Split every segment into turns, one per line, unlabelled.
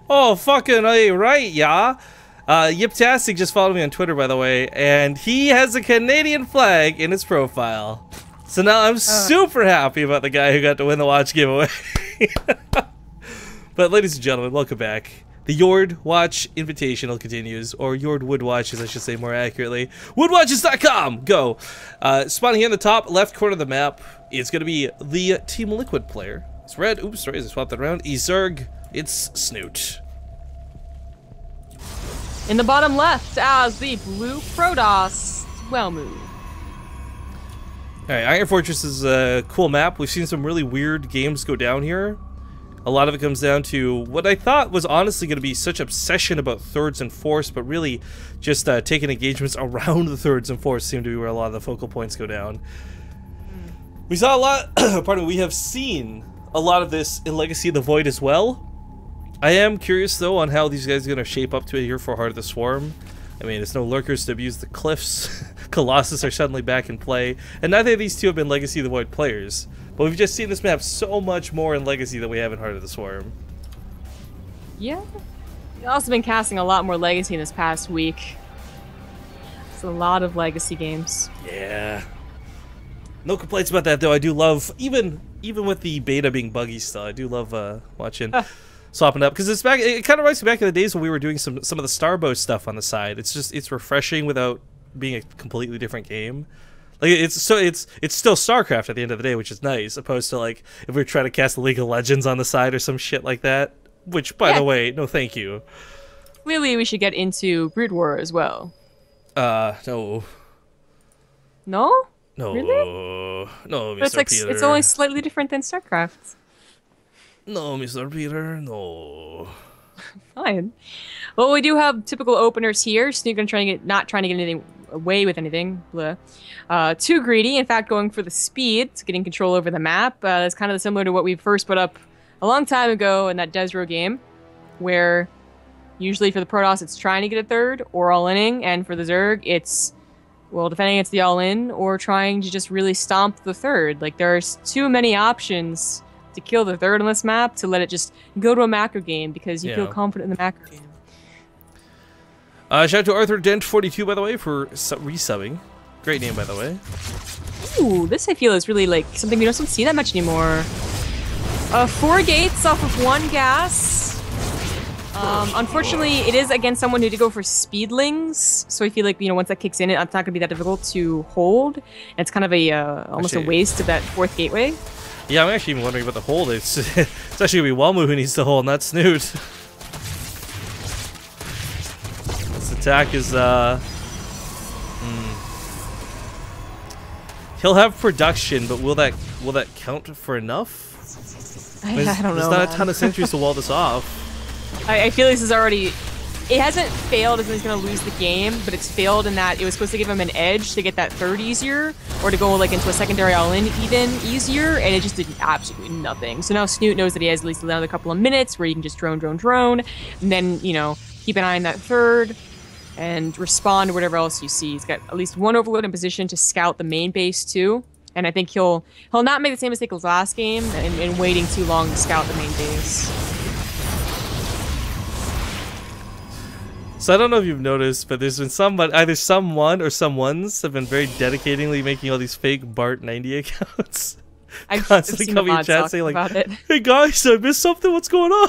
Oh, fucking A, right, yeah. Yiptastic just followed me on Twitter, by the way, and he has a Canadian flag in his profile. So now I'm super happy about the guy who got to win the watch giveaway. But ladies and gentlemen, welcome back. The JORD Watch Invitational continues, or JORD Woodwatches, I should say more accurately. Woodwatches.com! Go! Spawning here in the top left corner of the map is going to be the Team Liquid player. It's red. Oops, sorry, I swapped that around. Zerg. It's Snute.
In the bottom left, as the blue Protoss, Welmu.
Alright, Iron Fortress is a cool map. We've seen some really weird games go down here. A lot of it comes down to what I thought was honestly going to be such obsession about thirds and fourths, but really just taking engagements around the thirds and fourths seem to be where a lot of the focal points go down. We saw a lot, pardon me, we have seen a lot of this in Legacy of the Void as well. I am curious though on how these guys are going to shape up to it here for Heart of the Swarm. I mean, it's no lurkers to abuse the cliffs. Colossus are suddenly back in play, and neither of these two have been Legacy of the Void players. But we've just seen this map so much more in Legacy than we have in Heart of the Swarm.
Yeah. We've also been casting a lot more Legacy in this past week. It's a lot of Legacy games.
Yeah. No complaints about that though. I do love, even with the beta being buggy still, I do love watching swapping up, because it's back. It kind of reminds me back in the days when we were doing some of the Starbow stuff on the side. It's refreshing without being a completely different game. Like it's still StarCraft at the end of the day, which is nice, opposed to like if we were trying to cast League of Legends on the side or some shit like that. Which, by the way, no thank you.
Clearly, we should get into Brood War as well.
No.
No?
No.
Really?
No, Mr.
But it's like
Peter.
it's only slightly different than StarCraft.
No, Mr. Peter, no.
Fine. Well, we do have typical openers here. Snute not trying to get anything away with anything. Blah. Too greedy. In fact, going for the speed, getting control over the map. It's kind of similar to what we first put up a long time ago in that Desro game, where usually for the Protoss it's trying to get a third or all-inning, and for the Zerg it's, well, defending against the all-in or trying to just really stomp the third. Like, there's too many options to kill the third on this map to let it just go to a macro game because you feel confident in the macro game.
Shout out to Arthur Dent 42, by the way, for resubbing. Great name, by the way.
Ooh, this I feel is really like something we don't see that much anymore. 4 gates off of 1 gas. Unfortunately, it is against someone who did go for speedlings, so I feel like, you know, once that kicks in, it's not going to be that difficult to hold. And it's kind of a almost a waste of that 4th gateway.
Yeah, I'm actually even wondering about the hold. It's actually going to be Welmu who needs to hold, not Snute. This attack is, he'll have production, but will that count for enough?
I don't know.
There's not a ton of sentries to wall this off.
I feel this is already... It hasn't failed as in he's going to lose the game, but it's failed in that it was supposed to give him an edge to get that third easier, or to go like into a secondary all-in even easier, and it just did absolutely nothing. So now Snute knows that he has at least another couple of minutes where he can just drone, and then, you know, keep an eye on that third, and respond to whatever else you see. He's got at least 1 overload in position to scout the main base too, and I think he'll not make the same mistake as last game in waiting too long to scout the main base.
So I don't know if you've noticed, but there's been either someone or someones have been very dedicatingly making all these fake Bart90 accounts.
I've
constantly
seen
coming in chat saying like,
about it.
"Hey guys, I missed something. What's going on?"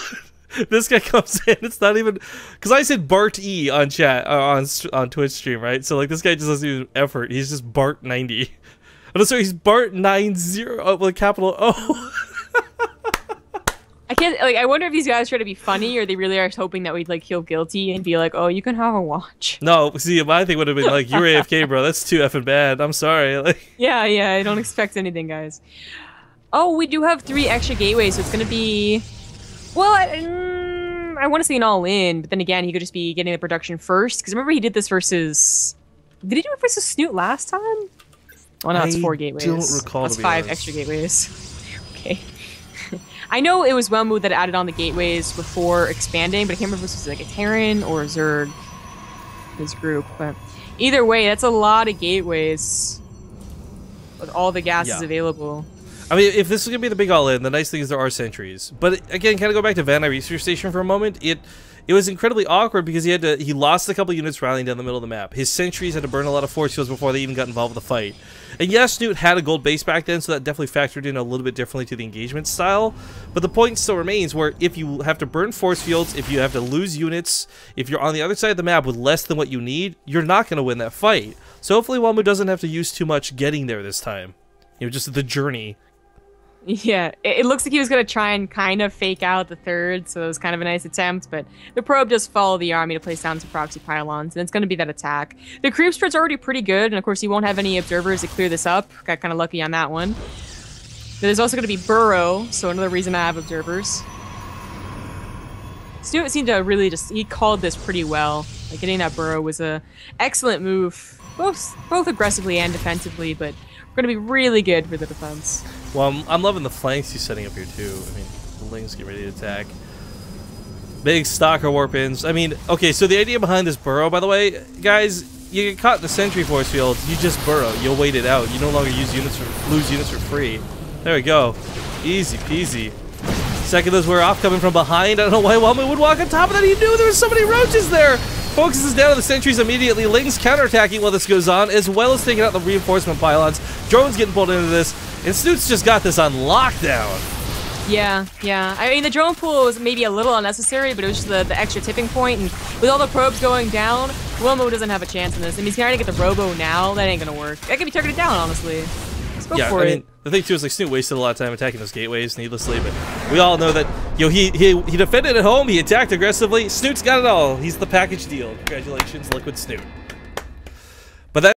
This guy comes in. It's not even because I said Bart E on chat on Twitch stream, right? So like this guy just doesn't use effort. He's just Bart90. Oh, sorry, he's Bart90 with a capital O.
I can't, like, I wonder if these guys try to be funny or they really are hoping that we'd like feel guilty and be like, oh, you can have a watch.
No, see, my thing would have been like, you're AFK, bro. That's too effing bad. I'm sorry. Like,
yeah, I don't expect anything, guys. Oh, we do have 3 extra gateways, so it's gonna be, well, I want to say an all-in, but then again, he could just be getting the production first, because remember he did this versus, did he do it versus Snute last time? Well, no, it's 4 gateways.
I don't recall.
That's 5 extra gateways. Okay. I know it was Welmu that added on the gateways before expanding, but I can't remember if this was like a Terran or a Zerg, his group. But either way, that's a lot of gateways with all the gases available.
I mean, if this is going to be the big all-in, the nice thing is there are sentries. But again, kind of go back to Van Nuys Research Station for a moment. It was incredibly awkward because he lost a couple units rallying down the middle of the map. His sentries had to burn a lot of force fields before they even got involved with the fight. And yes, Snute had a gold base back then, so that definitely factored in a little bit differently to the engagement style. But the point still remains where if you have to burn force fields, if you have to lose units, if you're on the other side of the map with less than what you need, you're not going to win that fight. So hopefully Welmu doesn't have to use too much getting there this time. You know, just the journey.
Yeah, it looks like he was going to try and kind of fake out the third, so it was kind of a nice attempt, but the probe does follow the army to place down some proxy pylons, and it's going to be that attack. The creep spread's already pretty good, and of course he won't have any observers to clear this up. Got kind of lucky on that one. But there's also going to be burrow, so another reason I have observers. Snute seemed to really he called this pretty well. Like, getting that burrow was a excellent move, both aggressively and defensively, but we're going to be really good for the defense.
Well, I'm loving the flanks he's setting up here, too. I mean, the Lings get ready to attack. Big stalker warp-ins. I mean, okay, so the idea behind this burrow, by the way, guys, you get caught in the sentry force field, you just burrow. You'll wait it out. You no longer lose units for free. There we go. Easy peasy. Second those wear off coming from behind. I don't know why Welmu would walk on top of that. He knew there was so many roaches there. Focuses down on the sentries immediately. Lings counterattacking while this goes on, as well as taking out the reinforcement pylons. Drones getting pulled into this. And Snute's just got this on lockdown.
Yeah. I mean, the drone pool was maybe a little unnecessary, but it was just the extra tipping point. And with all the probes going down, Welmu doesn't have a chance in this. I mean, he's trying to get the robo now. That ain't gonna work. That can be targeted down, honestly. Let's go for it.
I mean, the thing too is like Snute wasted a lot of time attacking those gateways needlessly, but we all know that he defended at home, he attacked aggressively. Snute's got it all. He's the package deal. Congratulations, Liquid Snute.